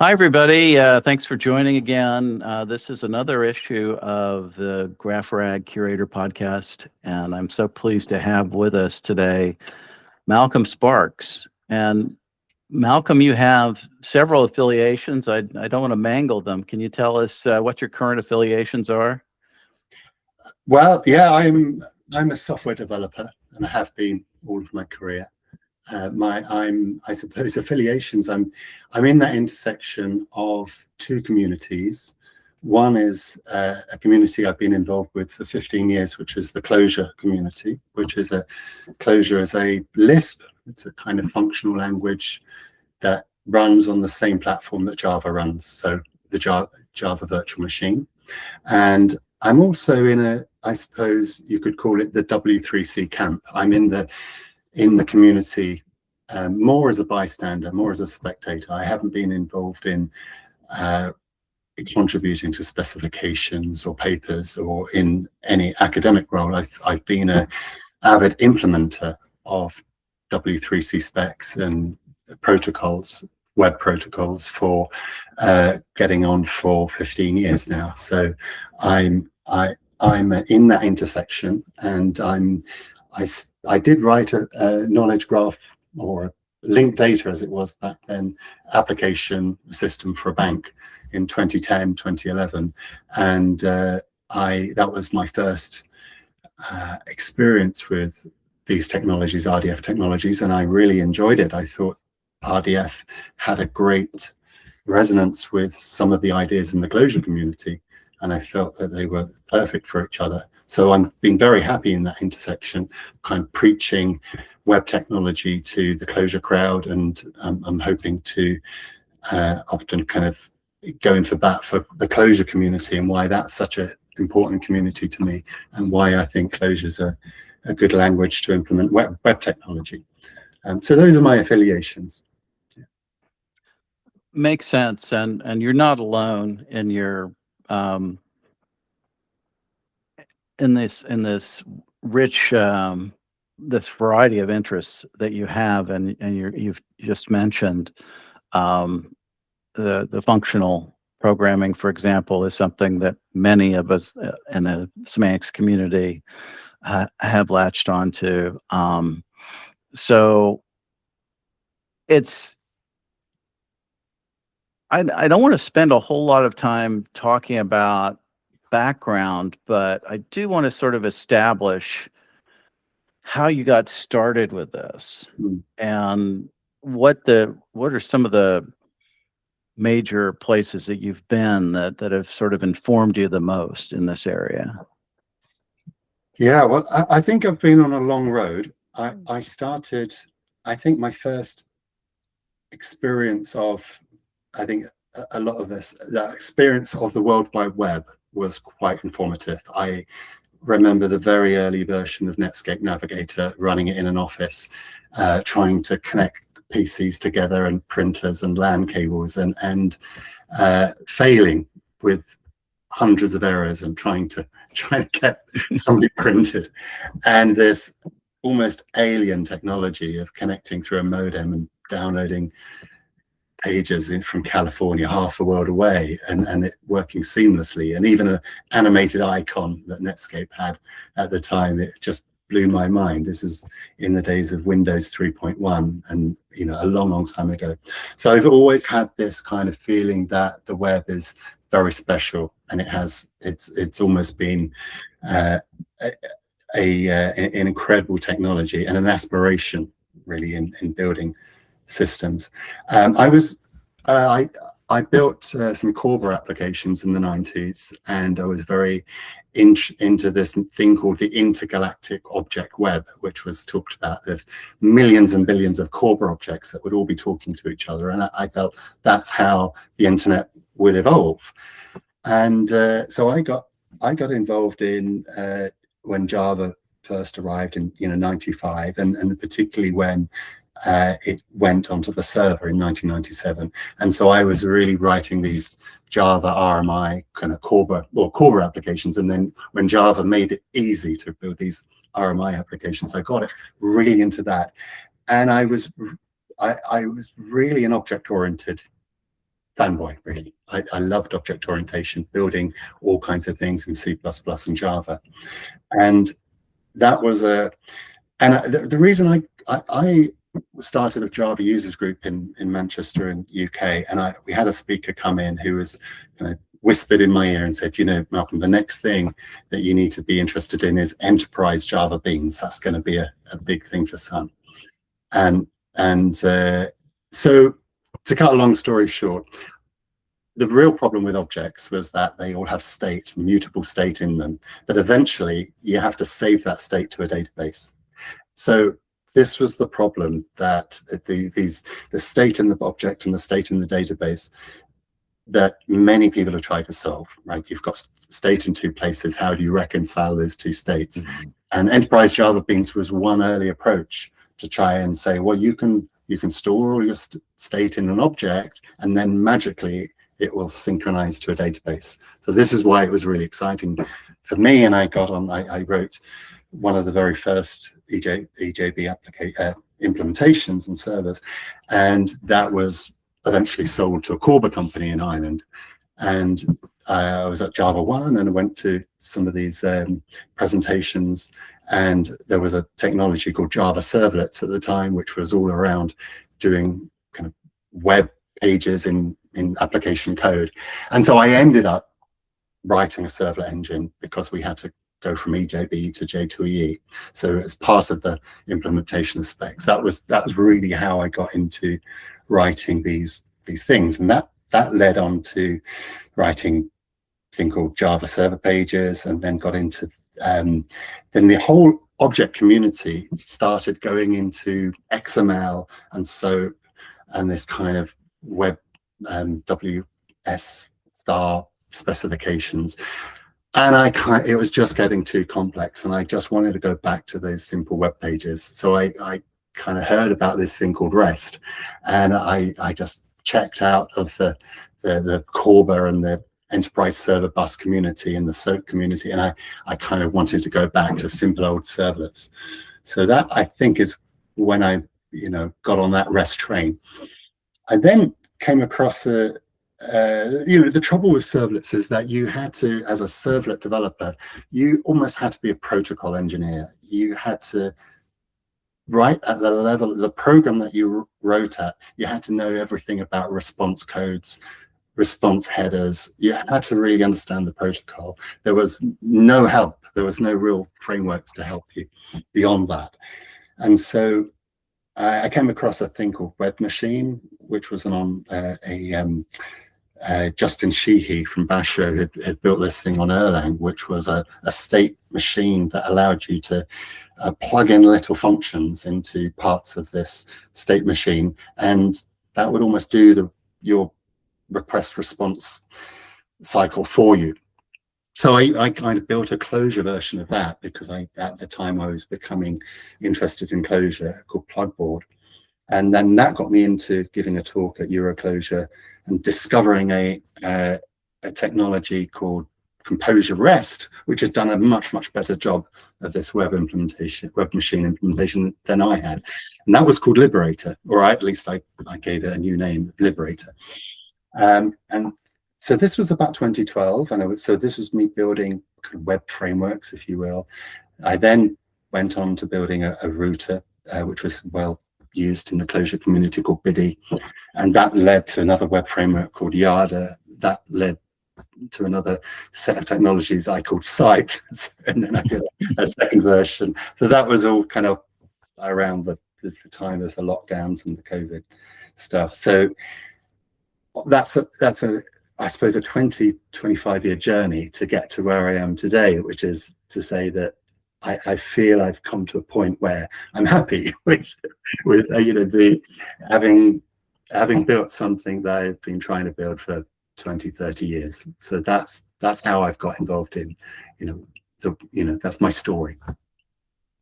Hi, everybody. Thanks for joining again. This is another issue of the GraphRag Curator podcast, and I'm so pleased to have with us today Malcolm Sparks. And Malcolm, you have several affiliations. I don't want to mangle them. Can you tell us what your current affiliations are? Well, yeah, I'm a software developer, and I have been all of my career. I suppose affiliations. I'm in that intersection of two communities. One is a community I've been involved with for 15 years, which is the Clojure community, which is Clojure is a Lisp. It's a kind of functional language that runs on the same platform that Java runs, so the Java virtual machine. And I'm also in I suppose you could call it the W3C camp. I'm in the community more as a bystander, more as a spectator. I haven't been involved in contributing to specifications or papers or in any academic role. I've been an avid implementer of W3C specs and protocols, web protocols for getting on for 15 years now. So I'm in that intersection, and I did write a knowledge graph, or a linked data as it was back then, application system for a bank in 2010, 2011. And that was my first experience with these technologies, RDF technologies, and I really enjoyed it. I thought RDF had a great resonance with some of the ideas in the Clojure community, and I felt that they were perfect for each other. So I've been very happy in that intersection, kind of preaching web technology to the Clojure crowd, and I'm hoping to often kind of go in for bat for the Clojure community and why that's such an important community to me, and why I think Clojure is a good language to implement web technology. So those are my affiliations. Makes sense, and you're not alone in your in this rich this variety of interests that you have, and you've just mentioned the functional programming, for example, is something that many of us in the semantics community have latched onto. So it's I don't want to spend a whole lot of time talking about background, but I do want to sort of establish how you got started with this, and what are some of the major places that you've been that have sort of informed you the most in this area. Yeah, well, I think I've been on a long road. I started, I think my first experience of, I think a lot of us, that experience of the World Wide Web was quite informative. I remember the very early version of Netscape Navigator, running it in an office, trying to connect PCs together and printers and LAN cables, and failing with hundreds of errors and trying to get something printed. And this almost alien technology of connecting through a modem and downloading pages from California, half a world away, and it working seamlessly, and even an animated icon that Netscape had at the time, it just blew my mind. This is in the days of Windows 3.1, and a long time ago. So I've always had this kind of feeling that the web is very special, and it's almost been an incredible technology and an aspiration really in building systems. I built some Corba applications in the 90s, and I was very into this thing called the intergalactic object web, which was talked about of millions and billions of Corba objects that would all be talking to each other. And I felt that's how the internet would evolve. And so I got involved in when Java first arrived in 95, and particularly when it went onto the server in 1997. And so I was really writing these Java RMI kind of Corba applications. And then when Java made it easy to build these RMI applications, I got it really into that. And I was really an object-oriented fanboy, really. I loved object orientation, building all kinds of things in C++ and Java. And that was the reason I started a Java users group in Manchester in UK, and we had a speaker come in who was kind of whispered in my ear and said, you know, Malcolm, the next thing that you need to be interested in is enterprise Java beans. That's going to be a big thing for Sun. So to cut a long story short, the real problem with objects was that they all have state, mutable state in them, but eventually you have to save that state to a database. So this was the problem, that the state in the object and the state in the database that many people have tried to solve, right? You've got state in two places. How do you reconcile those two states? Mm-hmm. And enterprise Java beans was one early approach to try and say, well, you can store all your state in an object, and then magically it will synchronize to a database. So this is why it was really exciting for me. And I wrote one of the very first EJB implementations and servers, and that was eventually sold to a Corba company in Ireland. And I was at Java 1 and I went to some of these presentations, and there was a technology called Java servlets at the time, which was all around doing kind of web pages in application code. And so I ended up writing a servlet engine because we had to go from EJB to J2EE. So as part of the implementation of specs, that was really how I got into writing these things. And that led on to writing a thing called Java server pages, and then got into then the whole object community started going into XML and SOAP and this kind of web WS star specifications. And it was just getting too complex, and I just wanted to go back to those simple web pages. So I kind of heard about this thing called REST, and I just checked out of the Corba and the enterprise server bus community and the SOAP community, and I kind of wanted to go back to simple old servlets. So that, I think, is when I got on that REST train. I then came across the trouble with servlets is that you had to, as a servlet developer, you almost had to be a protocol engineer. You had to write at the level, the program that you wrote at, you had to know everything about response codes, response headers. You had to really understand the protocol. There was no help. There was no real frameworks to help you beyond that. And so I came across a thing called Web Machine, which was Justin Sheehy from Basho had built this thing on Erlang, which was a state machine that allowed you to plug in little functions into parts of this state machine, and that would almost do your request response cycle for you. So I kind of built a closure version of that because at the time I was becoming interested in closure, called Plugboard. And then that got me into giving a talk at Euroclosure and discovering a technology called Composure REST, which had done a much better job of this web machine implementation than I had. And that was called Liberator, or at least I gave it a new name, Liberator. And so this was about 2012, and so this was me building kind of web frameworks, if you will. I then went on to building a router, which was well used in the closure community, called Biddy, and that led to another web framework called Yada. That led to another set of technologies I called Site, and then I did a second version. So that was all kind of around the time of the lockdowns and the COVID stuff. So that's I suppose a 25 year journey to get to where I am today, which is to say that I feel I've come to a point where I'm happy with having built something that I've been trying to build for 20, 30 years. So that's how I've got involved in, that's my story.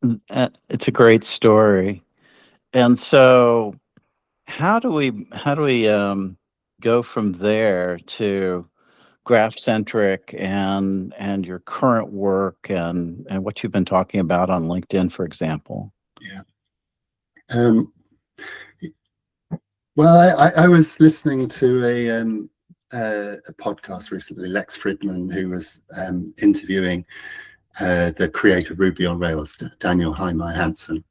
It's a great story. And so how do we go from there to Graph-Centric and your current work and what you've been talking about on LinkedIn, for example? Yeah. Well, I was listening to a podcast recently, Lex Fridman, who was interviewing the creator of Ruby on Rails, Daniel Heimeyer Hansen,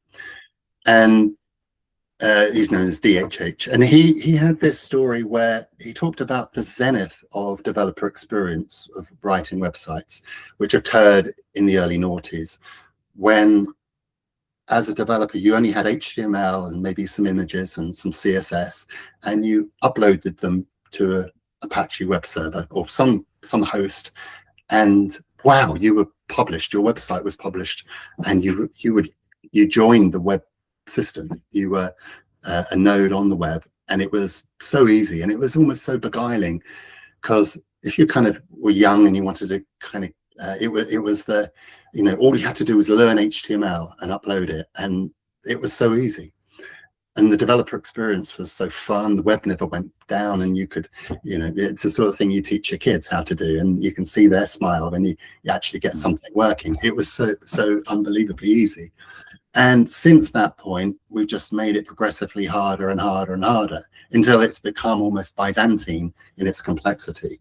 and he's known as DHH. And he had this story where he talked about the zenith of developer experience of writing websites, which occurred in the early noughties, when as a developer, you only had HTML and maybe some images and some CSS, and you uploaded them to a Apache web server or some host, and wow, you were published. Your website was published, and you joined the web system. You were a node on the web, and it was so easy, and it was almost so beguiling, because if you kind of were young and you wanted to kind of it was the, you know, all you had to do was learn HTML and upload it, and it was so easy. And the developer experience was so fun. The web never went down, and you could, you know, it's the sort of thing you teach your kids how to do, and you can see their smile when you actually get something working. It was so unbelievably easy. And since that point, we've just made it progressively harder and harder and harder until it's become almost Byzantine in its complexity.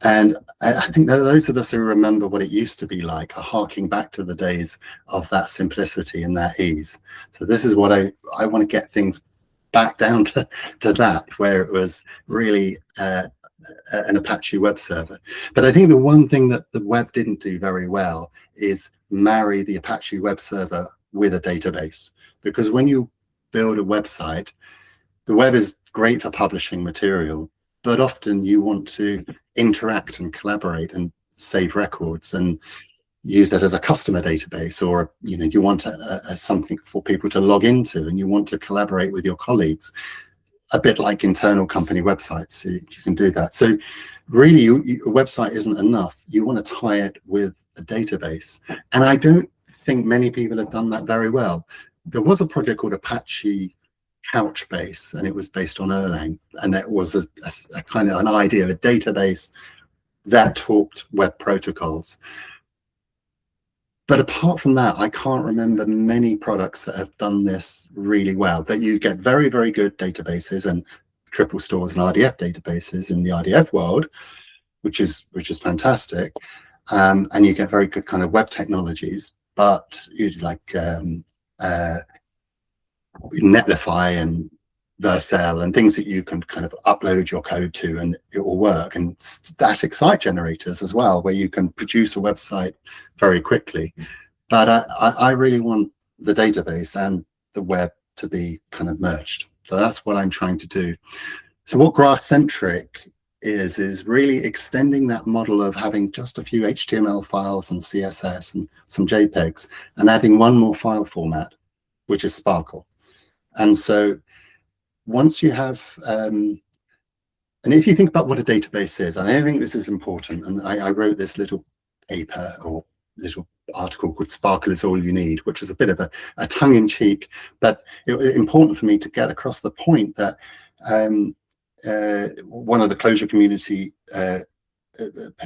And I think that those of us who remember what it used to be like are harking back to the days of that simplicity and that ease. So this is what I want to get things back down to that, where it was really an Apache web server. But I think the one thing that the web didn't do very well is marry the Apache web server with a database. Because when you build a website, the web is great for publishing material, but often you want to interact and collaborate and save records and use it as a customer database, or, you know, you want something for people to log into, and you want to collaborate with your colleagues, a bit like internal company websites. You can do that. So really, a website isn't enough. You want to tie it with a database, and I don't think many people have done that very well. There was a project called Apache Couchbase, and it was based on Erlang, and that was a kind of an idea of a database that talked web protocols. But apart from that, I can't remember many products that have done this really well, that you get very, very good databases and triple stores and RDF databases in the RDF world, which is fantastic, and you get very good kind of web technologies, but you like Netlify and Vercel and things that you can kind of upload your code to and it will work, and static site generators as well, where you can produce a website very quickly. But I really want the database and the web to be kind of merged. So that's what I'm trying to do. So what Graph-Centric is really extending that model of having just a few HTML files and CSS and some JPEGs, and adding one more file format, which is Sparkle. And so once you have, and if you think about what a database is, and I think this is important, and I wrote this little paper or little article called Sparkle is All You Need, which is a bit of a tongue-in-cheek, but it was important for me to get across the point that one of the closure community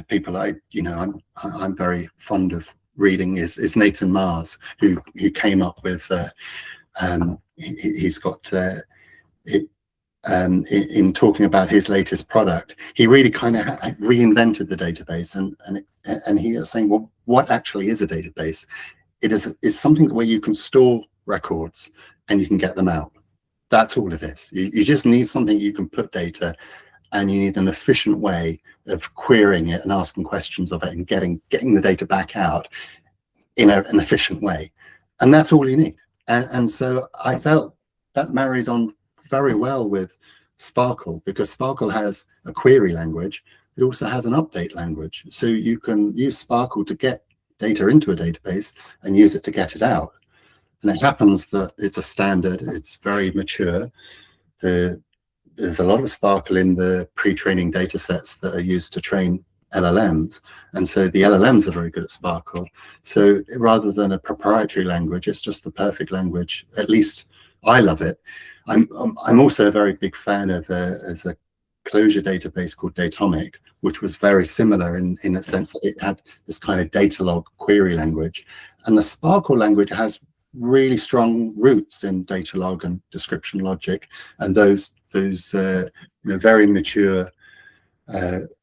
people I'm very fond of reading is Nathan Mars, who came up with he's got in talking about his latest product, he really kind of reinvented the database, and he is saying, well, what actually is a database? It is something where you can store records and you can get them out. That's all it is. You just need something you can put data, and you need an efficient way of querying it and asking questions of it and getting the data back out in an efficient way. And that's all you need. And so I felt that marries on very well with Sparkle, because Sparkle has a query language. It also has an update language. So you can use Sparkle to get data into a database and use it to get it out. And it happens that it's a standard, it's very mature. There's a lot of Sparkle in the pre-training data sets that are used to train LLMs. And so the LLMs are very good at Sparkle. So rather than a proprietary language, it's just the perfect language. At least I love it. I'm also a very big fan of as a closure database called Datomic, which was very similar in a sense that it had this kind of data log query language. And the Sparkle language has really strong roots in data log and description logic, and those those very mature,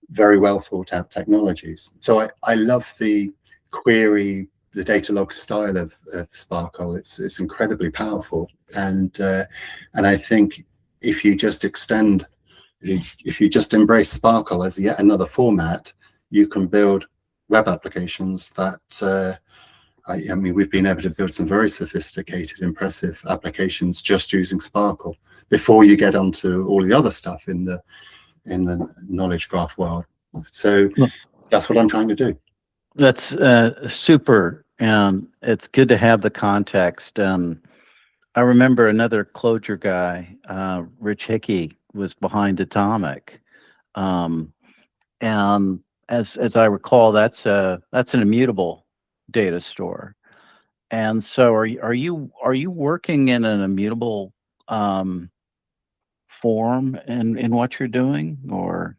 very well thought out technologies. So I love the query, the data log style of Sparkle. It's incredibly powerful, and I think if you just embrace Sparkle as yet another format, you can build web applications that I mean, we've been able to build some very sophisticated, impressive applications just using Sparkle before you get onto all the other stuff in the knowledge graph world. So that's what I'm trying to do. That's super, and it's good to have the context. I remember another Clojure guy, Rich Hickey, was behind Atomic, and as I recall, that's an immutable data store. And so, are you working in an immutable form in what you're doing, or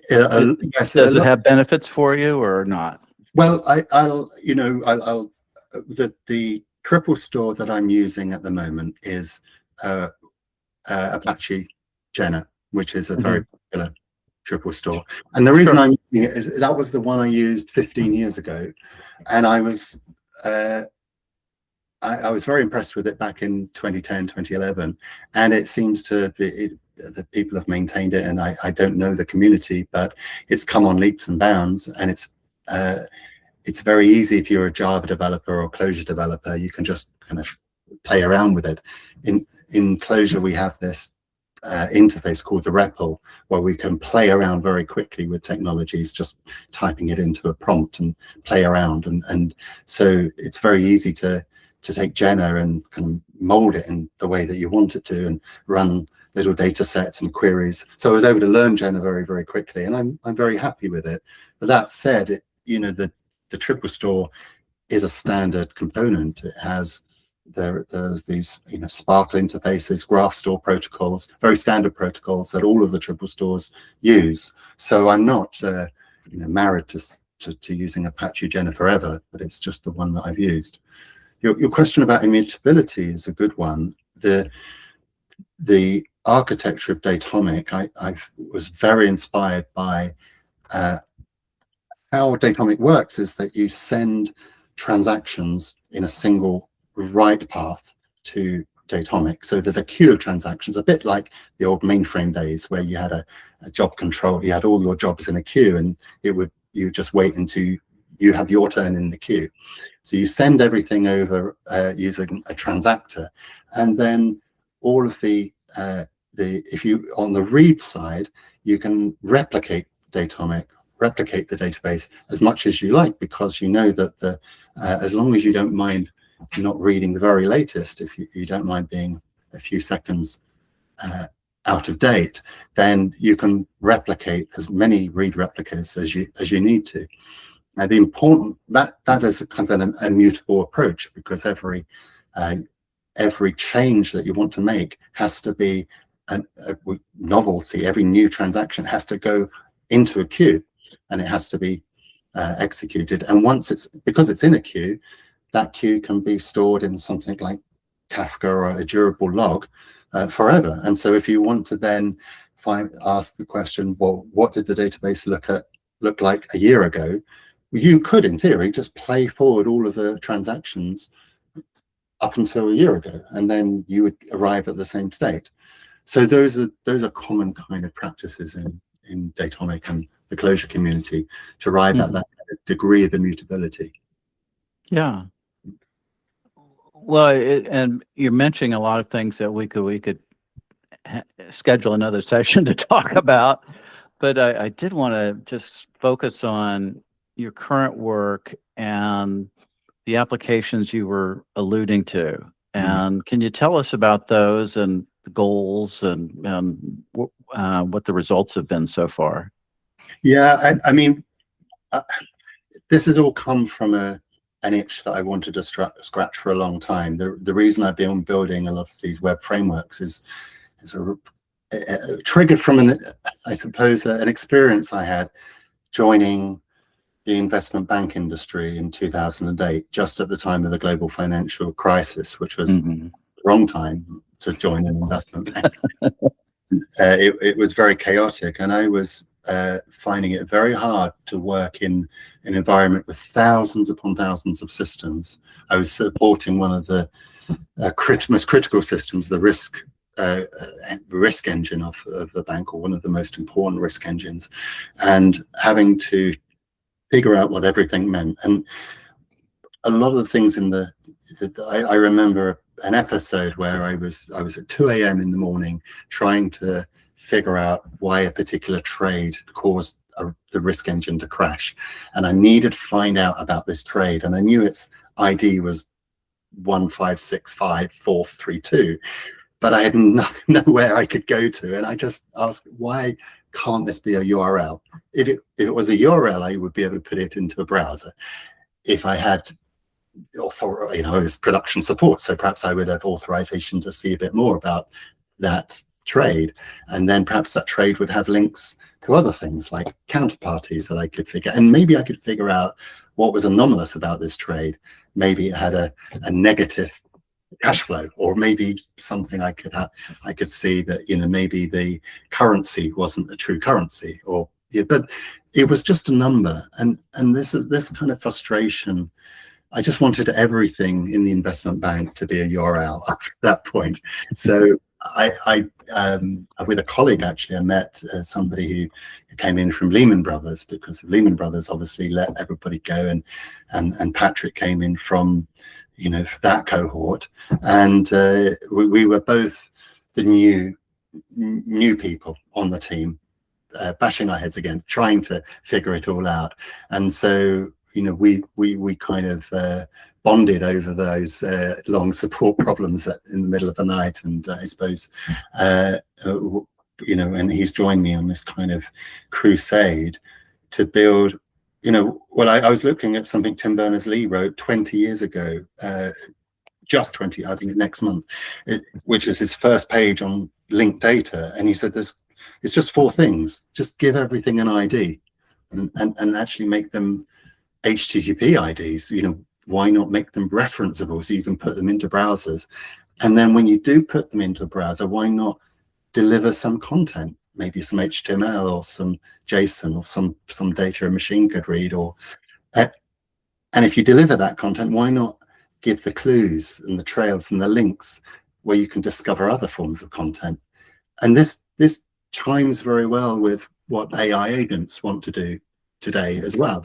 yes, does it have benefits for you or not? Well, I'll the triple store that I'm using at the moment is Apache Jenna, which is a very popular triple store. And the reason I'm using it is that was the one I used 15 years ago, and I was very impressed with it back in 2010, 2011, and it seems to be that people have maintained it, and I don't know the community, but it's come on leaps and bounds, and it's very easy if you're a Java developer or Clojure developer. You can just kind of play around with it. In Clojure, we have this interface called the REPL, where we can play around very quickly with technologies, just typing it into a prompt and play around. And so it's very easy to take Jenna and kind of mold it in the way that you want it to and run little data sets and queries. So I was able to learn Jenna very, very quickly, and I'm very happy with it. But that said, the triple store is a standard component. It has there's these Sparkle interfaces, graph store protocols, very standard protocols that all of the triple stores use. So I'm not married to using Apache Jenna forever, but it's just the one that I've used. Your question about immutability is a good one. The architecture of Datomic, I was very inspired by how Datomic works is that you send transactions in a single write path to Datomic. So there's a queue of transactions, a bit like the old mainframe days where you had a job control, you had all your jobs in a queue, and you just wait until you have your turn in the queue. So you send everything over using a transactor, and then all of if you on the read side, you can replicate Datomic, replicate the database as much as you like, because you know that as long as you don't mind not reading the very latest, if you don't mind being a few seconds out of date, then you can replicate as many read replicas as you need to. Now, the important that is a kind of an immutable approach, because every change that you want to make has to be a novelty. Every new transaction has to go into a queue, and it has to be executed. And because it's in a queue, that queue can be stored in something like Kafka or a durable log forever. And so if you want to then ask the question, well, what did the database look like a year ago? You could, in theory, just play forward all of the transactions up until a year ago, and then you would arrive at the same state. So those are common kind of practices in Datomic and the Clojure community to arrive at that degree of immutability. Yeah. Well, and you're mentioning a lot of things that we could schedule another session to talk about, but I did want to just focus on your current work and the applications you were alluding to. And can you tell us about those and the goals and what the results have been so far? Yeah, I mean, this has all come from an itch that I wanted to scratch for a long time. The reason I've been building a lot of these web frameworks is triggered from an experience I had joining the investment bank industry in 2008, just at the time of the global financial crisis, which was the wrong time to join an investment bank. It was very chaotic, and I was finding it very hard to work in an environment with thousands upon thousands of systems. I was supporting one of the most critical systems, the risk engine of the bank, or one of the most important risk engines, and having to figure out what everything meant. And a lot of the things in I remember an episode where I was at 2 a.m. in the morning trying to figure out why a particular trade caused the risk engine to crash, and I needed to find out about this trade, and I knew its ID was 1565432, but I had nowhere I could go to, and I just asked, why can't this be a URL? If it was a URL, I would be able to put it into a browser. If I had it was production support, so perhaps I would have authorization to see a bit more about that trade, and then perhaps that trade would have links to other things like counterparties that I could figure, and maybe I could figure out what was anomalous about this trade. Maybe it had a negative cash flow, or maybe something I could see that, maybe the currency wasn't a true currency, but it was just a number. And this kind of frustration. I just wanted everything in the investment bank to be a URL at that point. So I with a colleague, actually, I met somebody who came in from Lehman Brothers, because Lehman Brothers obviously let everybody go, and Patrick came in from that cohort, and we were both the new people on the team, bashing our heads again, trying to figure it all out. And so we kind of bonded over those long support problems in the middle of the night, and I suppose and he's joined me on this kind of crusade to build. I was looking at something Tim Berners-Lee wrote 20 years ago, just 20, I think, next month, which is his first page on linked data. And he said, it's just 4 things. Just give everything an ID, and actually make them HTTP IDs. Why not make them referenceable so you can put them into browsers? And then when you do put them into a browser, why not deliver some content, maybe some HTML or some JSON or some data a machine could read, and if you deliver that content, why not give the clues and the trails and the links where you can discover other forms of content? And this chimes very well with what AI agents want to do today as well.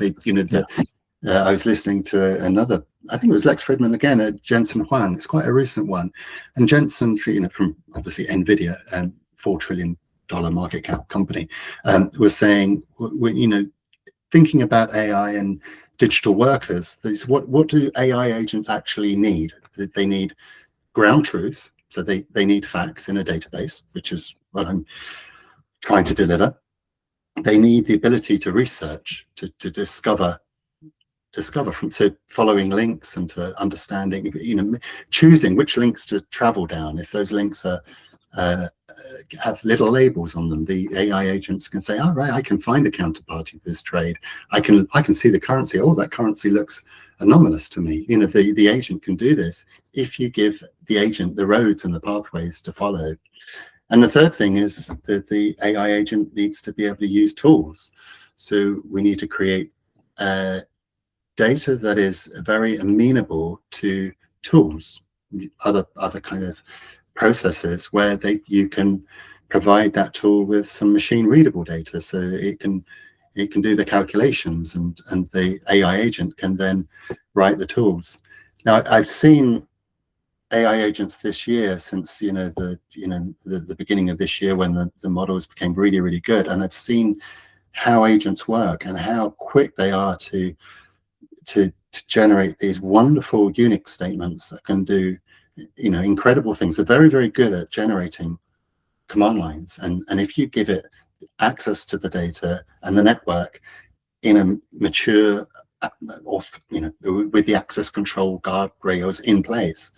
I was listening to another, I think it was Lex Fridman again, Jensen Huang. It's quite a recent one, and Jensen, from obviously NVIDIA, $4 trillion market cap company, was saying, thinking about AI and digital workers, what do AI agents actually need? They need ground truth, so they need facts in a database, which is what I'm trying to deliver. They need the ability to research, to discover from, so following links and to understanding, choosing which links to travel down. If those links are have little labels on them, the AI agents can say, all right, I can find the counterparty to this trade. I can see the currency. Oh, that currency looks anomalous to me. The agent can do this if you give the agent the roads and the pathways to follow. And the third thing is that the AI agent needs to be able to use tools. So we need to create data that is very amenable to tools, other kind of processes where you can provide that tool with some machine readable data, so it can do the calculations, and the AI agent can then write the tools. Now, I've seen AI agents this year, since the beginning of this year, when the models became really, really good, and I've seen how agents work and how quick they are to generate these wonderful Unix statements that can do incredible things. They're very, very good at generating command lines, and if you give it access to the data and the network in a mature, with the access control guardrails in place,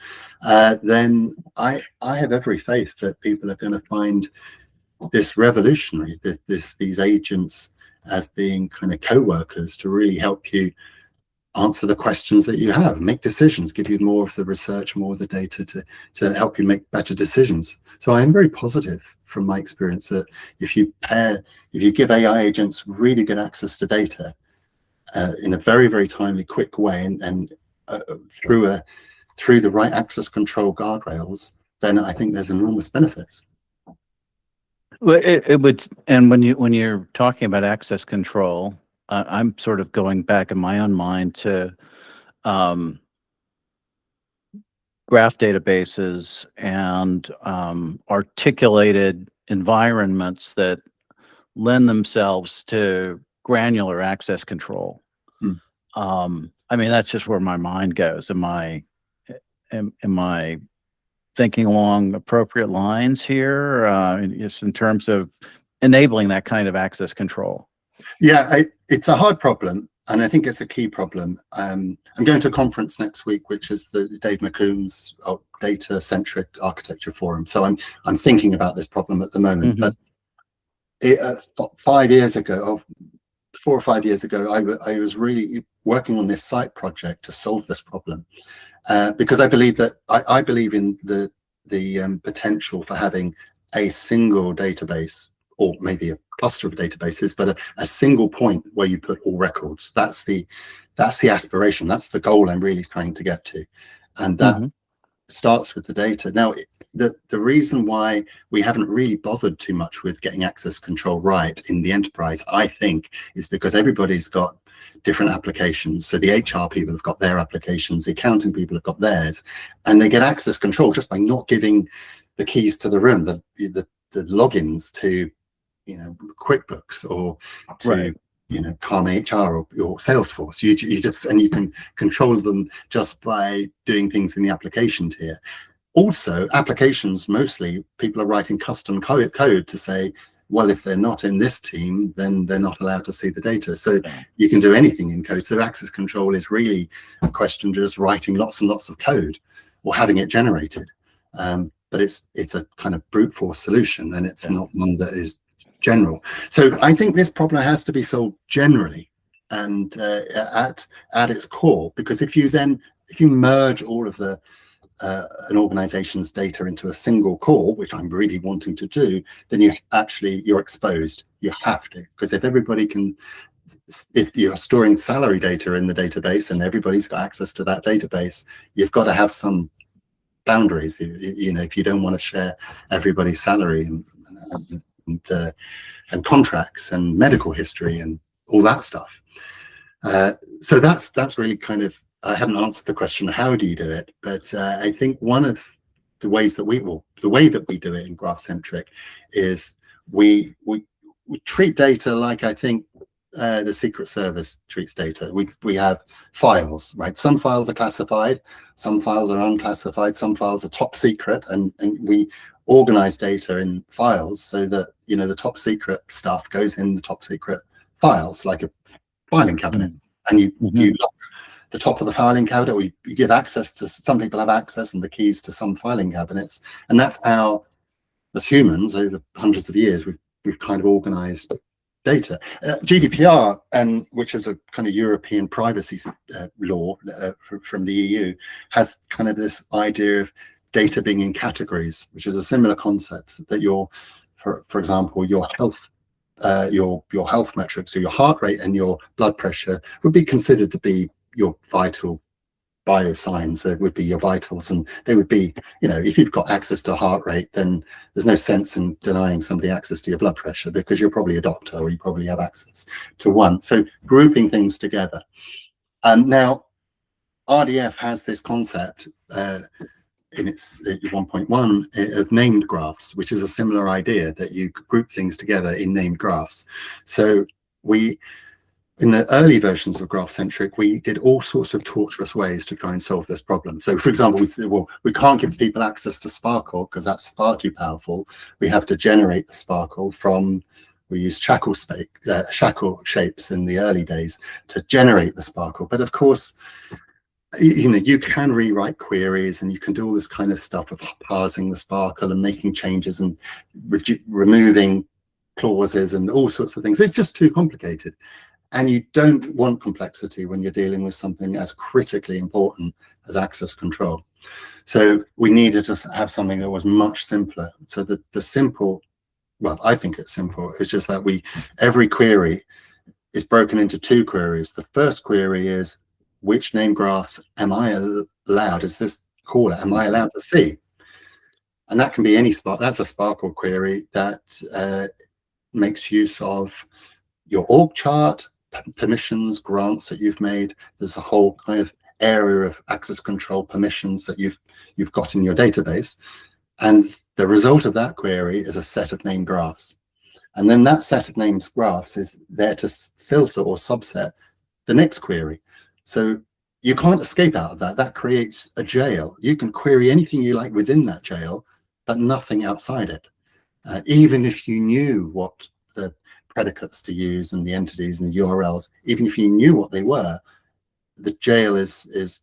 then I have every faith that people are going to find this revolutionary, these agents as being kind of co-workers to really help you answer the questions that you have, make decisions, give you more of the research, more of the data to help you make better decisions. So I am very positive from my experience that if you give AI agents really good access to data in a very, very timely, quick way, and through the right access control guardrails, then I think there's enormous benefits. Well, it would, and when you're talking about access control, I'm sort of going back in my own mind to graph databases and articulated environments that lend themselves to granular access control. I mean, that's just where my mind goes. Am I thinking along appropriate lines here, just in terms of enabling that kind of access control? Yeah, it's a hard problem, and I think it's a key problem. I'm going to a conference next week, which is the Dave McComb's data-centric architecture forum. So I'm thinking about this problem at the moment. But 5 years ago, 4 or 5 years ago, I was really working on this site project to solve this problem, because I believe that I believe in the potential for having a single database, or maybe a cluster of databases, but a single point where you put all records. That's the aspiration. That's the goal I'm really trying to get to, and that starts with the data. Now, the reason why we haven't really bothered too much with getting access control right in the enterprise, I think, is because everybody's got different applications. So the HR people have got their applications, the accounting people have got theirs, and they get access control just by not giving the keys to the room, the logins to, you know, QuickBooks or to, you know, Calm HR or Salesforce. You just, and you can control them just by doing things in the application tier. Also, applications, mostly people are writing custom code to say, well, if they're not in this team, then they're not allowed to see the data. So you can do anything in code. So access control is really a question of just writing lots and lots of code or having it generated. But it's a kind of brute force solution, and it's not one that is general. So I think this problem has to be solved generally and at its core, because if you merge all of an organization's data into a single core, which I'm really wanting to do, then you're exposed. You have to, because if you're storing salary data in the database and everybody's got access to that database, you've got to have some boundaries. You know, if you don't want to share everybody's salary and contracts and medical history and all that stuff. So that's really kind of, I haven't answered the question, how do you do it? But I think one of the ways that the way that we do it in Graph-Centric is we treat data like, I think, the Secret Service treats data. We have files, right? Some files are classified, some files are unclassified, some files are top secret, and we organize data in files so that, you know, the top secret stuff goes in the top secret files, like a filing cabinet, and you lock the top of the filing cabinet, or you give access to, some people have access and the keys to some filing cabinets, and that's how, as humans, over hundreds of years, we've kind of organized data. GDPR, which is a kind of European privacy law from the EU, has kind of this idea of data being in categories, which is a similar concept that for example, your health metrics, or your heart rate and your blood pressure would be considered to be your vital biosigns. That would be your vitals, and they would be, you know, if you've got access to heart rate, then there's no sense in denying somebody access to your blood pressure, because you're probably a doctor or you probably have access to one. So grouping things together. Now RDF has this concept in its 1.1 of named graphs, which is a similar idea, that you group things together in named graphs. So in the early versions of Graph-Centric, we did all sorts of torturous ways to try and solve this problem. So, for example, we said, well, we can't give people access to Sparkle because that's far too powerful. We have to generate the Sparkle we used shackle shapes in the early days to generate the Sparkle. But of course, you know, you can rewrite queries and you can do all this kind of stuff of parsing the Sparkle and making changes and removing clauses and all sorts of things. It's just too complicated. And you don't want complexity when you're dealing with something as critically important as access control. So we needed to have something that was much simpler. So the simple, well, I think it's simple. It's just that every query is broken into two queries. The first query is, which name graphs am I allowed, as this caller, am I allowed to see? And that can be any Spark. That's a Sparkle query that makes use of your org chart, permissions, grants that you've made. There's a whole kind of area of access control permissions that you've got in your database. And the result of that query is a set of named graphs. And then that set of named graphs is there to filter or subset the next query. So you can't escape out of that. That creates a jail. You can query anything you like within that jail, but nothing outside it. Even if you knew what the predicates to use and the entities and the URLs, even if you knew what they were, the jail is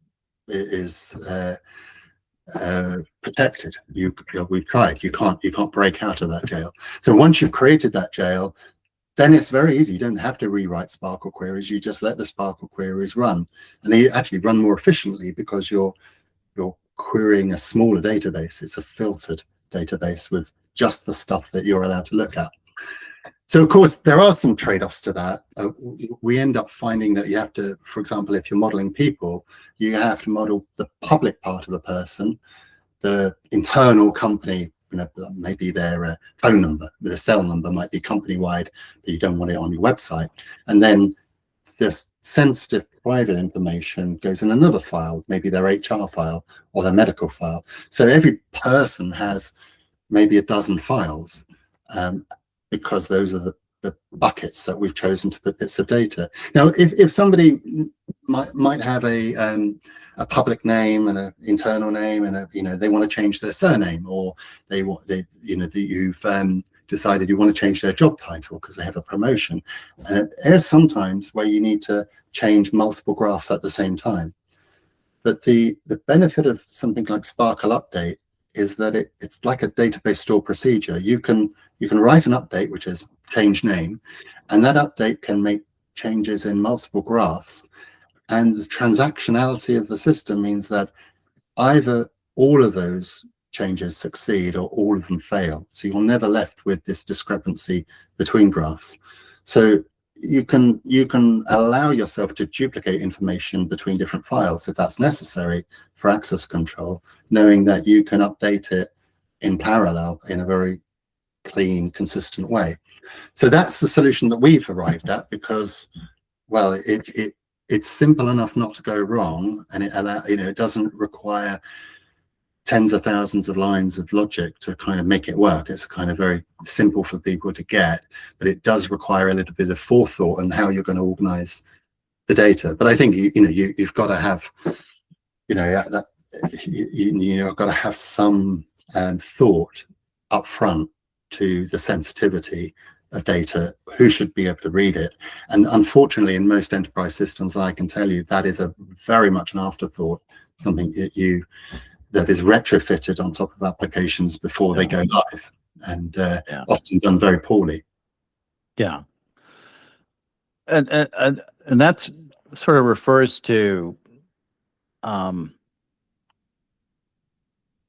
protected. We've tried. You can't break out of that jail. So once you've created that jail, then it's very easy. You don't have to rewrite Sparkle queries. You just let the Sparkle queries run, and they actually run more efficiently because you're querying a smaller database. It's a filtered database with just the stuff that you're allowed to look at. So, of course, there are some trade-offs to that. We end up finding that you have to, for example, if you're modeling people, you have to model the public part of a person, the internal company, maybe their phone number, their cell number might be company-wide, but you don't want it on your website. And then this sensitive private information goes in another file, maybe their HR file or their medical file. So every person has maybe a dozen files, because those are the buckets that we've chosen to put bits of data. Now, if somebody might have a public name and an internal name, and they want to change their surname, or you've decided you want to change their job title because they have a promotion, there's sometimes where you need to change multiple graphs at the same time. But the benefit of something like Sparkle Update is that it's like a database store procedure. You can write an update, which is change name, and that update can make changes in multiple graphs. And the transactionality of the system means that either all of those changes succeed or all of them fail. So you're never left with this discrepancy between graphs. So you can allow yourself to duplicate information between different files if that's necessary for access control, knowing that you can update it in parallel in a very clean, consistent way. So that's the solution that we've arrived at, because, well, it's simple enough not to go wrong, and it doesn't require tens of thousands of lines of logic to kind of make it work. It's kind of very simple for people to get, but it does require a little bit of forethought on how you're going to organize the data. But I think you've got to have you've got to have some thought up front to the sensitivity of data, who should be able to read it. And unfortunately, in most enterprise systems, I can tell you that is a very much an afterthought, something that is retrofitted on top of applications before they go live, and often done very poorly. Yeah. And that's sort of refers to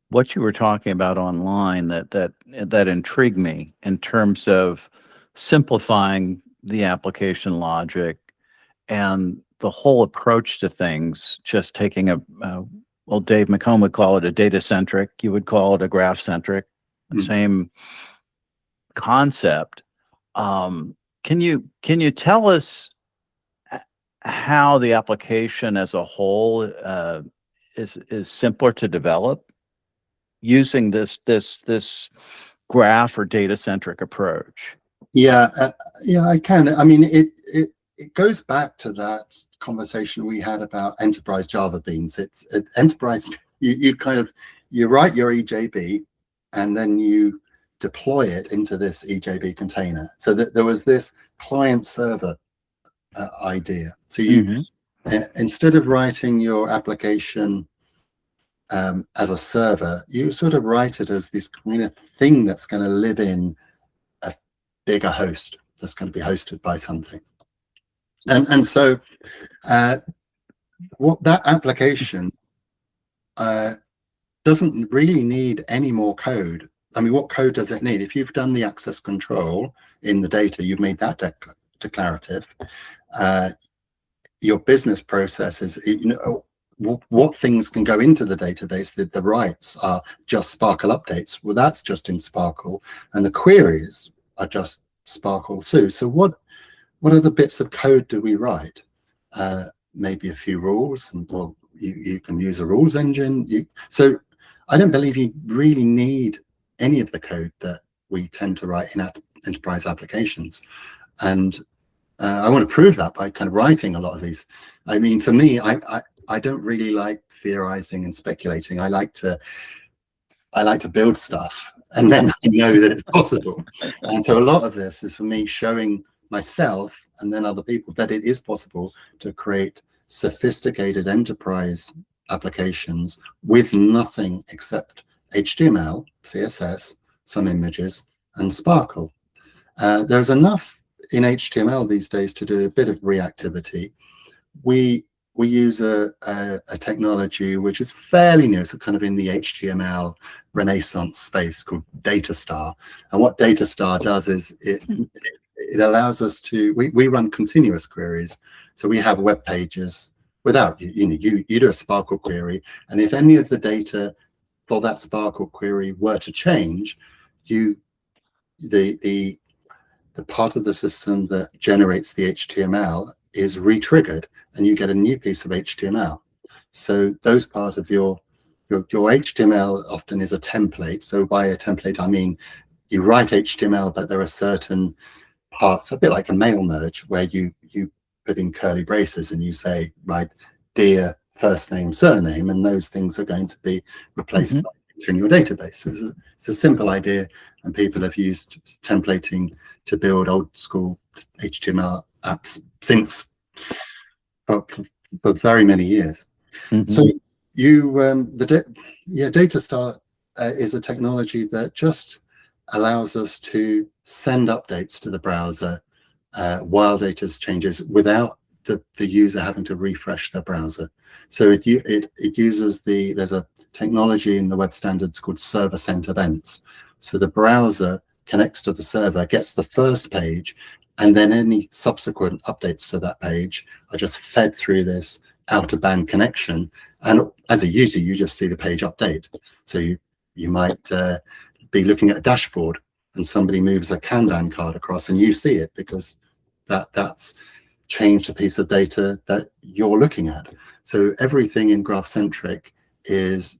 what you were talking about online that intrigued me in terms of simplifying the application logic and the whole approach to things, just taking well, Dave McComb would call it a data-centric, you would call it a graph-centric, same concept. Can you tell us how the application as a whole is simpler to develop using this graph or data-centric approach? Yeah, I can. I mean, it goes back to that conversation we had about enterprise Java beans. It's enterprise. You write your EJB, and then you deploy it into this EJB container. So that there was this client server idea. So you instead of writing your application as a server, you sort of write it as this kind of thing that's going to live in a bigger host that's going to be hosted by something. And so what that application doesn't really need any more code. I mean, what code does it need? If you've done the access control in the data, you've made that declarative. Your business processes, you know, what things can go into the database. The rights are just Sparkle updates. Well, that's just in Sparkle, and the queries are just Sparkle too. So what other bits of code do we write? Maybe a few rules, and well, you can use a rules engine. So I don't believe you really need any of the code that we tend to write in enterprise applications. And I want to prove that by kind of writing a lot of these. I mean, for me, I don't really like theorizing and speculating. I like to build stuff, and then I know that it's possible. And so a lot of this is for me showing myself and then other people that it is possible to create sophisticated enterprise applications with nothing except HTML, CSS, some images, and Sparkle. There's enough in HTML these days to do a bit of reactivity. We use a technology which is fairly new, so kind of in the HTML renaissance space, called DataStar. And what DataStar does is it allows us to, we run continuous queries. So we have web pages without, you do a Sparkle query, and if any of the data for that Sparkle query were to change, the part of the system that generates the HTML is re-triggered, and you get a new piece of HTML. So those part of your HTML often is a template. So by a template, I mean you write HTML, but there are certain parts, a bit like a mail merge, where you put in curly braces and you say, right, dear first name, surname, and those things are going to be replaced in your database. It's a simple idea, and people have used templating to build old school HTML apps since for very many years. So DataStar is a technology that just allows us to send updates to the browser while data changes without the user having to refresh their browser. So it uses there's a technology in the web standards called server-sent events. So the browser connects to the server, gets the first page, and then any subsequent updates to that page are just fed through this out-of-band connection. And as a user, you just see the page update. So you might be looking at a dashboard and somebody moves a Kanban card across and you see it because that's changed a piece of data that you're looking at. So everything in Graph-Centric is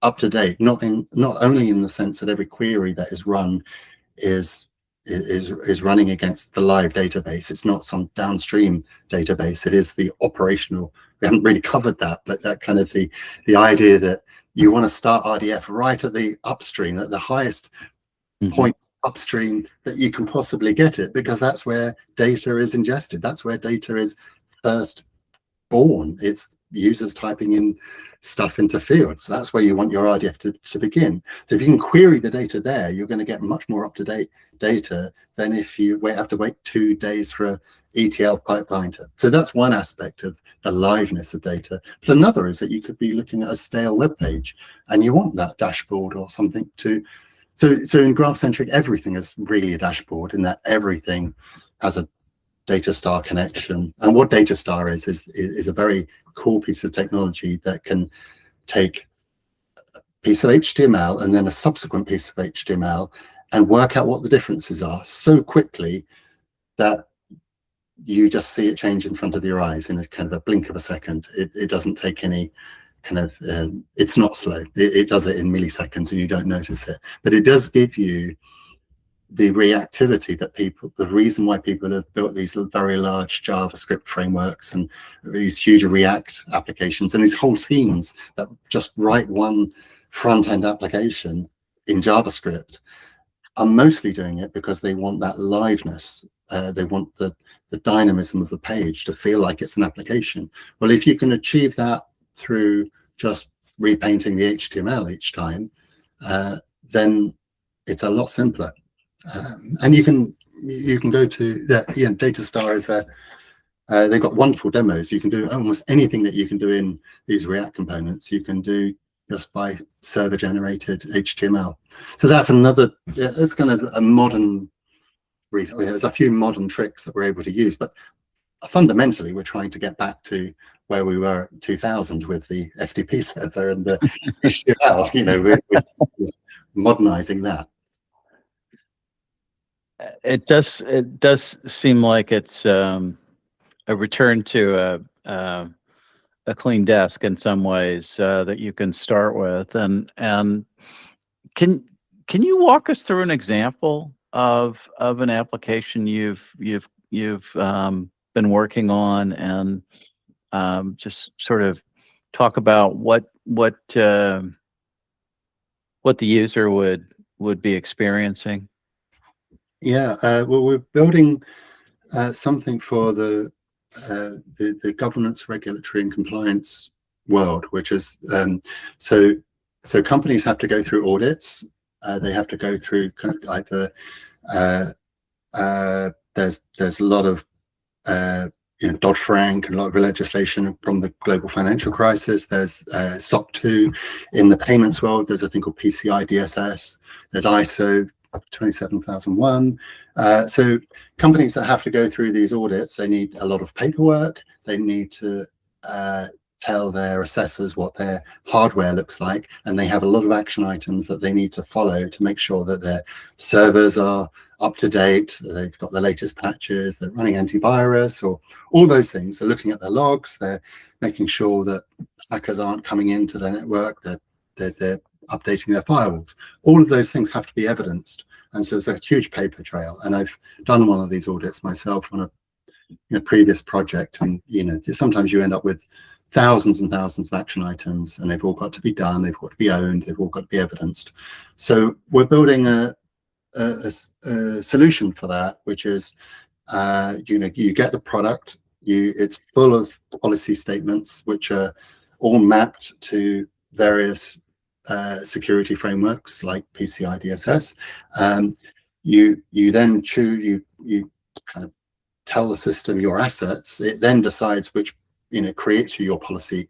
up to date, not only in the sense that every query that is run is running against the live database. It's not some downstream database. It is the operational. We haven't really covered that, but that kind of the idea that you want to start RDF right at the upstream, at the highest point upstream that you can possibly get it, because that's where data is ingested. That's where data is first born. It's users typing in stuff into fields. That's where you want your RDF to begin. So if you can query the data there, you're going to get much more up-to-date data than if you have to wait 2 days for a ETL pipeline to. So that's one aspect of the liveness of data. But another is that you could be looking at a stale web page and you want that dashboard or something to. So in Graph-Centric, everything is really a dashboard, in that everything has a DataStar connection. And what DataStar is a very cool piece of technology that can take a piece of HTML and then a subsequent piece of HTML and work out what the differences are so quickly that you just see it change in front of your eyes in a kind of a blink of a second. It doesn't take any kind of, it's not slow. It does it in milliseconds and you don't notice it. But it does give you the reactivity that the reason why people have built these very large JavaScript frameworks and these huge React applications and these whole teams that just write one front-end application in JavaScript are mostly doing it because they want that liveness. They want the dynamism of the page to feel like it's an application. Well, if you can achieve that through just repainting the HTML each time, then it's a lot simpler. And you can go to DataStar They've got wonderful demos. You can do almost anything that you can do in these React components. You can do just by server-generated HTML. So that's another. It's kind of a modern reason. There's a few modern tricks that we're able to use, but fundamentally, we're trying to get back to where we were in 2000 with the FTP server and the HTML. We're modernizing that. It does seem like it's a return to a clean desk in some ways that you can start with. And can you walk us through an example of an application you've been working on, and just sort of talk about what the user would be experiencing? Yeah, well, we're building something for the governance, regulatory, and compliance world, which is so companies have to go through audits. They have to go through kind of either there's a lot of Dodd-Frank and a lot of legislation from the global financial crisis. There's SOC 2 in the payments world. There's a thing called PCI DSS. There's ISO 27001. So companies that have to go through these audits, they need a lot of paperwork. They need to tell their assessors what their hardware looks like, and they have a lot of action items that they need to follow to make sure that their servers are up to date, they've got the latest patches, they're running antivirus, or all those things. They're looking at their logs, they're making sure that hackers aren't coming into their network, they're updating their firewalls. All of those things have to be evidenced, and so there's a huge paper trail. And I've done one of these audits myself on a previous project, and sometimes you end up with thousands and thousands of action items, and they've all got to be done, they've got to be owned, they've all got to be evidenced. So we're building a solution for that, which is you get the product, it's full of policy statements which are all mapped to various security frameworks like PCI DSS. You then you kind of tell the system your assets. It then decides which creates your policy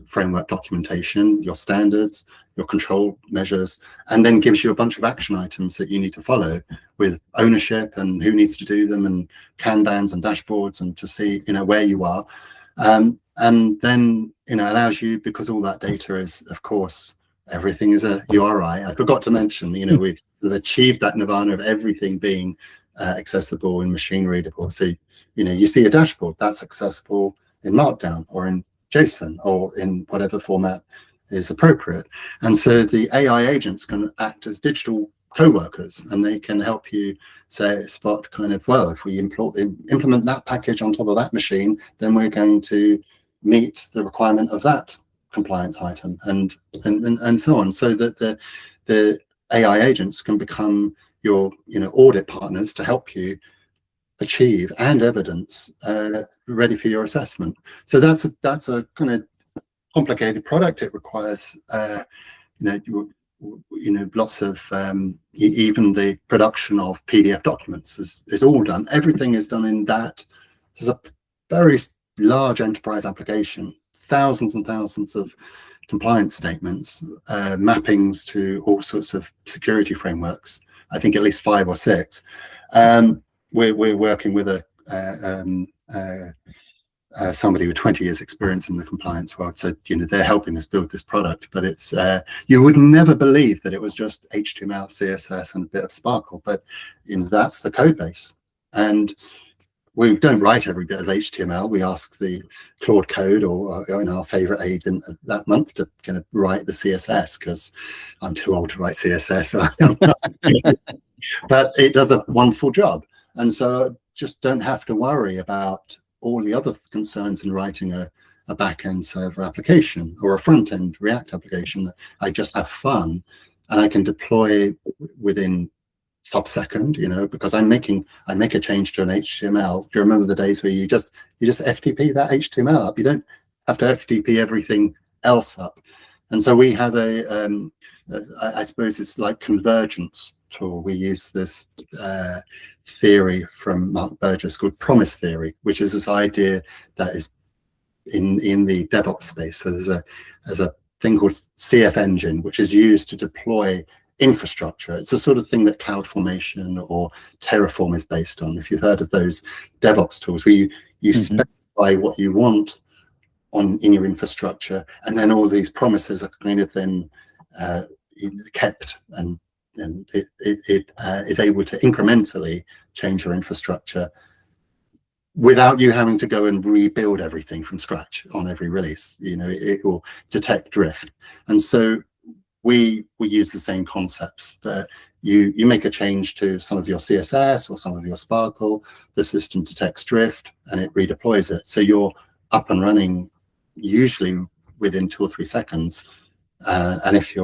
framework documentation, your standards, your control measures, and then gives you a bunch of action items that you need to follow with ownership and who needs to do them, and Kanbans and dashboards, and to see where you are, and then allows you, because all that data is, of course, everything is a URI. I forgot to mention, we've achieved that nirvana of everything being accessible and machine readable. So you see a dashboard that's accessible in Markdown or in JSON or in whatever format is appropriate. And so the AI agents can act as digital co-workers, and they can help you spot kind of, well, if we implement that package on top of that machine, then we're going to meet the requirement of that compliance item, and so on, so that the AI agents can become your audit partners to help you achieve and evidence ready for your assessment. So that's a kind of complicated product. It requires lots of even the production of PDF documents is all done. Everything is done in that. There's a very large enterprise application, thousands and thousands of compliance statements, mappings to all sorts of security frameworks. I think at least 5 or 6. We're working with somebody with 20 years experience in the compliance world. So, they're helping us build this product, but it's, you would never believe that it was just HTML, CSS, and a bit of Sparkle, but, that's the code base. And we don't write every bit of HTML. We ask the Claude Code or our favorite agent of that month to kind of write the CSS, because I'm too old to write CSS. But it does a wonderful job. And so just don't have to worry about all the other concerns in writing a back-end server application or a front-end React application. I just have fun, and I can deploy within sub-second, because I make a change to an HTML. Do you remember the days where you just FTP that HTML up? You don't have to FTP everything else up. And so we have I suppose it's like convergence tool, we use this theory from Mark Burgess called promise theory, which is this idea that is in the DevOps space. So there's a thing called CF Engine, which is used to deploy infrastructure. It's the sort of thing that CloudFormation or Terraform is based on. If you've heard of those DevOps tools, where you specify what you want in your infrastructure, and then all these promises are kind of then kept, and it is able to incrementally change your infrastructure without you having to go and rebuild everything from scratch on every release. It will detect drift. And so we use the same concepts, that you make a change to some of your CSS or some of your Sparkle, the system detects drift and it redeploys it. So you're up and running usually within 2 or 3 seconds. And if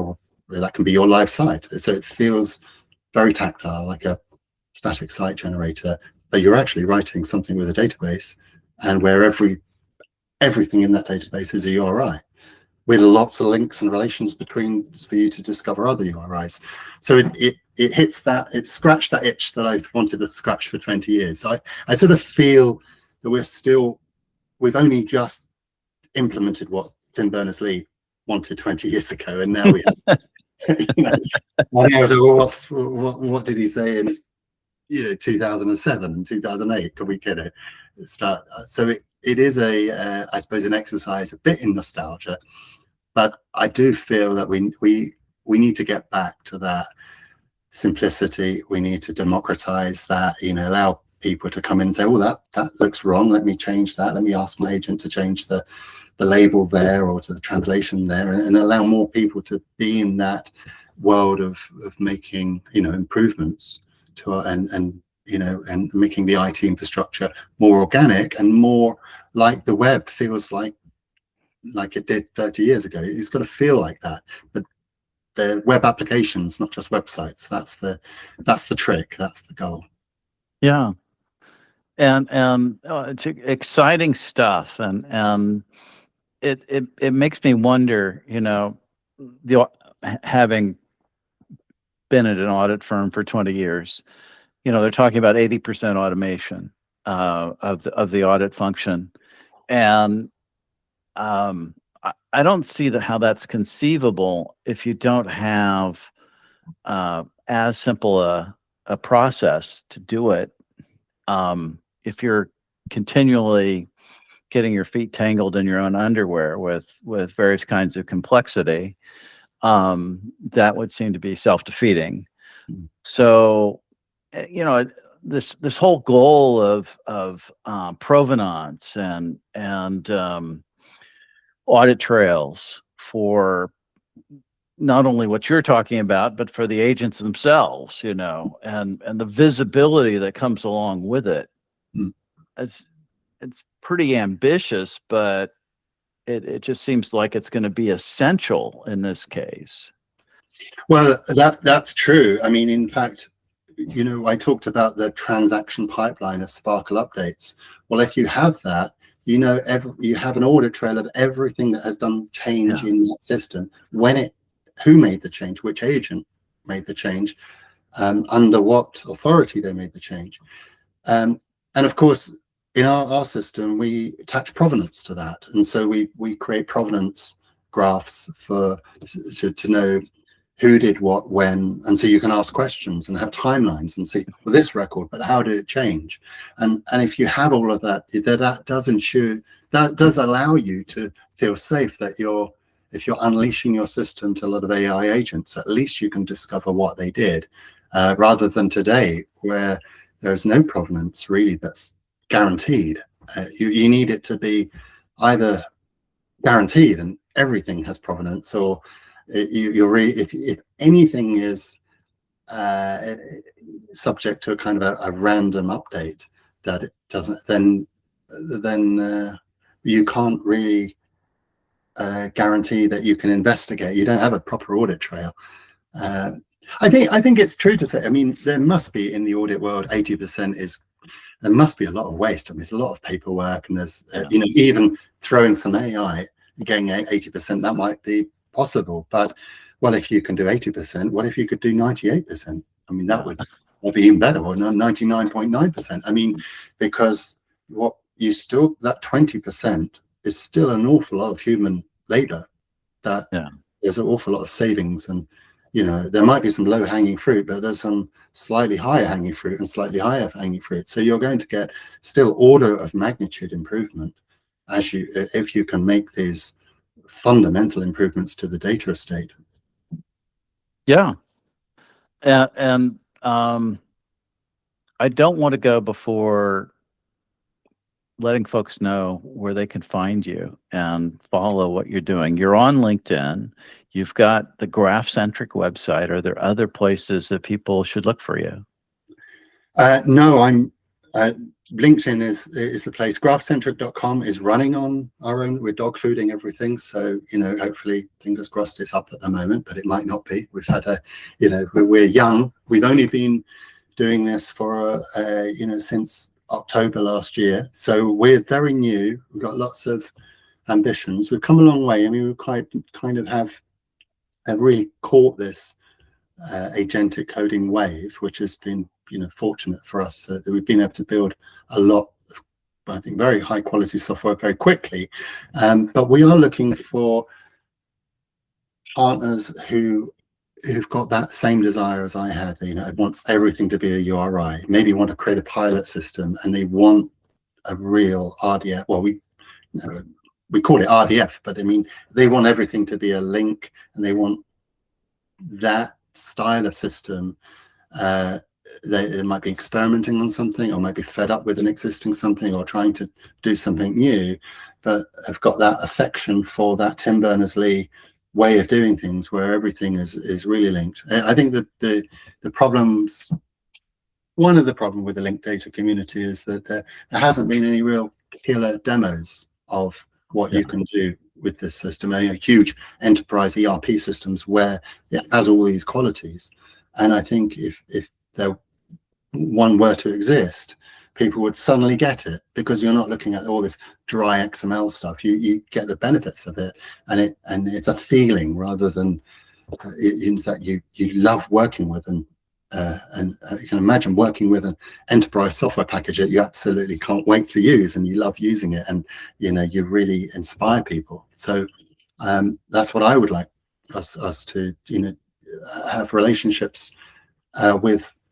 that can be your live site. So it feels very tactile, like a static site generator, but you're actually writing something with a database, and where everything in that database is a URI with lots of links and relations between for you to discover other URIs. So it hits that, it scratched that itch that I've wanted to scratch for 20 years. So I sort of feel that we've only just implemented what Tim Berners-Lee wanted 20 years ago, and now we have. I was like, well, what did he say in 2007 and 2008? Can we get it? So it is I suppose an exercise a bit in nostalgia, but I do feel that we need to get back to that simplicity. We need to democratize that, allow people to come in and say, oh, that looks wrong, let me change that, let me ask my agent to change the label there or to the translation there, and allow more people to be in that world of making improvements to and making the IT infrastructure more organic and more like the web feels like it did 30 years ago. It's got to feel like that. But the web applications, not just websites, that's the trick, that's the goal. Yeah. And it's exciting stuff, and it makes me wonder, having been at an audit firm for 20 years, they're talking about 80% automation of the audit function, and I don't see how that's conceivable if you don't have as simple a process to do it. If you're continually getting your feet tangled in your own underwear with various kinds of complexity, that would seem to be self-defeating. So, this whole goal of provenance and audit trails for not only what you're talking about, but for the agents themselves, and the visibility that comes along with it. It's pretty ambitious, but it just seems like it's going to be essential in this case. Well, that's true. I mean, in fact, I talked about the transaction pipeline of Sparkle updates. Well, if you have that, you have an audit trail of everything that has done change in that system, who made the change, which agent made the change, under what authority they made the change. And of course, in our system, we attach provenance to that. And so we create provenance graphs to know who did what, when. And so you can ask questions and have timelines and see, well, this record, but how did it change? And if you have all of that, that does allow you to feel safe that if you're unleashing your system to a lot of AI agents, at least you can discover what they did, rather than today where there's no provenance really that's guaranteed. You need it to be either guaranteed and everything has provenance, or if anything is subject to a kind of a random update that it doesn't, then you can't really guarantee that you can investigate. You don't have a proper audit trail. I think it's true to say, I mean, there must be in the audit world 80% there must be a lot of waste. I mean, there's a lot of paperwork, and there's even throwing some AI, getting 80%, that might be possible. But well, if you can do 80%, what if you could do 98%? I mean, that would be even better, or 99.9%. I mean, because what you still, that 20% is still an awful lot of human labor. That there's an awful lot of savings, and there might be some low-hanging fruit, but there's some slightly higher hanging fruit and slightly higher hanging fruit. So you're going to get still order of magnitude improvement if you can make these fundamental improvements to the data estate. Yeah. And I don't want to go before letting folks know where they can find you and follow what you're doing. You're on LinkedIn. You've got the Graph-Centric website. Are there other places that people should look for you? No, I'm LinkedIn is the place. Graph-Centric.com is running on our own. We're dog fooding everything, so hopefully, fingers crossed, it's up at the moment, but it might not be. We've had we're young. We've only been doing this for since October last year, so we're very new. We've got lots of ambitions. We've come a long way. I mean, we kind of have really caught this agentic coding wave, which has been fortunate for us, that we've been able to build a lot of, I think, very high quality software very quickly. But we are looking for partners who've got that same desire as I had. Wants everything to be a URI, maybe want to create a pilot system, and they want a real RDF. Well, we call it RDF, but I mean, they want everything to be a link, and they want that style of system. They might be experimenting on something, or might be fed up with an existing something, or trying to do something new, but have got that affection for that Tim Berners-Lee way of doing things, where everything is really linked. I think that one of the problems with the linked data community is that there hasn't been any real killer demos of what you can do with this system. Huge enterprise ERP systems where it has all these qualities, and I think if one were to exist, people would suddenly get it, because you're not looking at all this dry XML stuff. You get the benefits of it, and it's a feeling rather than that you love working with, and you can imagine working with an enterprise software package that you absolutely can't wait to use, and you love using it, and you really inspire people. So that's what I would like us to have relationships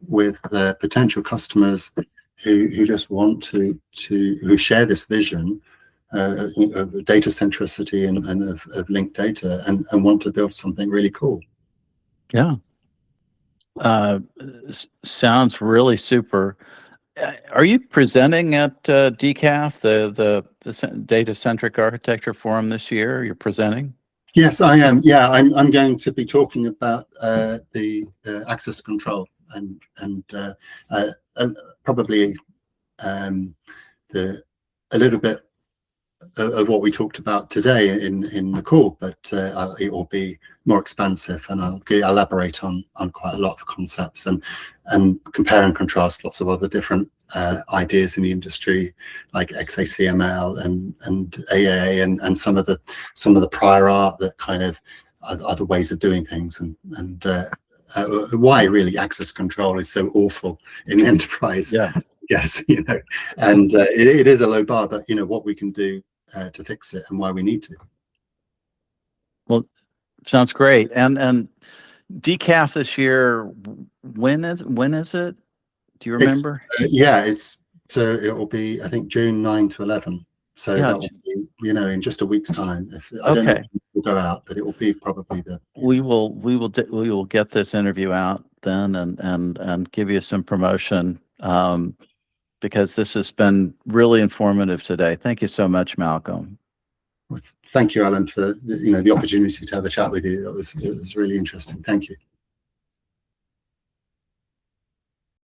with the potential customers who just want who share this vision of data centricity and of linked data, and want to build something really cool. Yeah. Sounds really super. Are you presenting at DCAF, the Data-Centric Architecture Forum this year? You're presenting? Yes, I am. Yeah, I'm going to be talking about the access control and probably a little bit of what we talked about today in the call, but it will be more expansive, and I'll elaborate on quite a lot of concepts and compare and contrast lots of other different ideas in the industry, like XACML and AAA and some of the prior art that kind of other ways of doing things, and why really access control is so awful in enterprise. Yeah. Yes, and it is a low bar, but what we can do to fix it, and why we need to. Well, sounds great. And DCAF this year, when is it? Do you remember? It will be, I think, June 9 to 11. So yeah, that will be, in just a week's time. I don't know if it will go out, but it will be probably we will get this interview out then, and give you some promotion, because this has been really informative today. Thank you so much, Malcolm. Well, thank you, Alan, for the opportunity to have a chat with you. It was really interesting. Thank you.